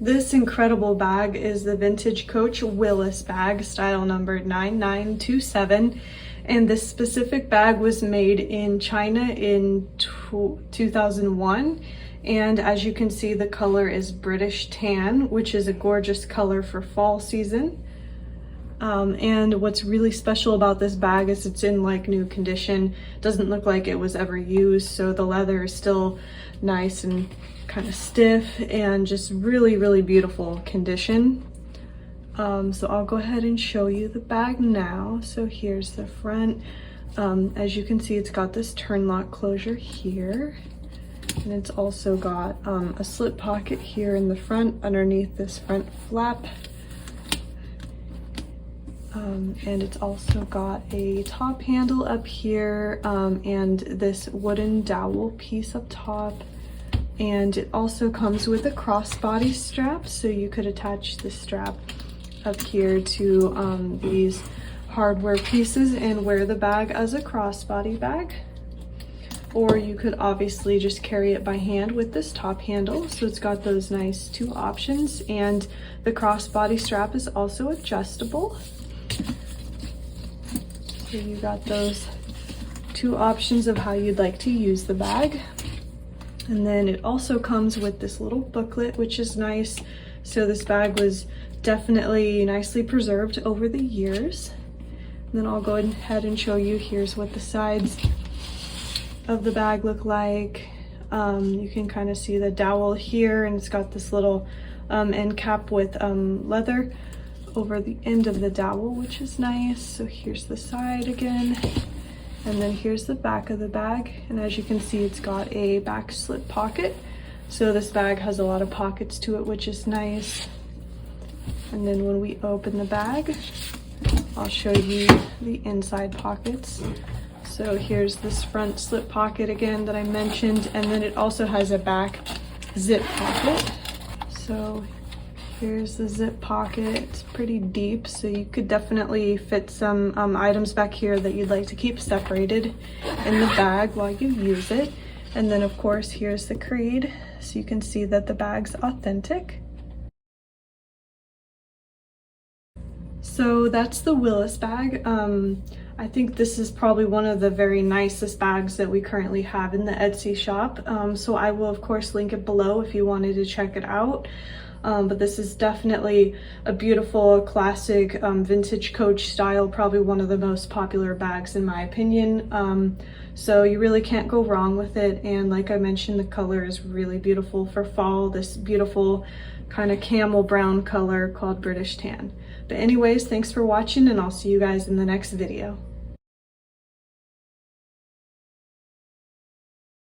This incredible bag is the Vintage Coach Willis Bag, style number 9927. And this specific bag was made in China in 2001. And as you can see, the color is British tan, which is a gorgeous color for fall season. And what's really special about this bag is it's in like new condition. Doesn't look like it was ever used, so the leather is still nice and kind of stiff and just really beautiful condition. So I'll go ahead and show you the bag now. So here's the front. As you can see, it's got this turn lock closure here, and it's also got a slip pocket here in the front underneath this front flap. And it's also got a top handle up here and this wooden dowel piece up top. And it also comes with a crossbody strap, so you could attach the strap up here to these hardware pieces and wear the bag as a crossbody bag. Or you could obviously just carry it by hand with this top handle. So it's got those nice two options, and the crossbody strap is also adjustable. So you got those two options of how you'd like to use the bag. And then it also comes with this little booklet, which is nice. So this bag was definitely nicely preserved over the years. And then I'll go ahead and show you, here's what the sides of the bag look like. You can kind of see the dowel here, and it's got this little end cap with leather over the end of the dowel, which is nice. So here's the side again, and then here's the back of the bag. And as you can see, it's got a back slip pocket. So this bag has a lot of pockets to it, which is nice. And then when we open the bag, I'll show you the inside pockets. So here's this front slip pocket again that I mentioned, and then it also has a back zip pocket. So here's the zip pocket. It's pretty deep, so you could definitely fit some items back here that you'd like to keep separated in the bag while you use it. And then of course, here's the creed, so you can see that the bag's authentic. So that's the Willis bag. I think this is probably one of the very nicest bags that we currently have in the Etsy shop. So I will of course link it below if you wanted to check it out. But this is definitely a beautiful classic vintage Coach style, probably one of the most popular bags in my opinion. So you really can't go wrong with it. And like I mentioned, the color is really beautiful for fall, this beautiful kind of camel brown color called British tan. But anyways, thanks for watching, and I'll see you guys in the next video.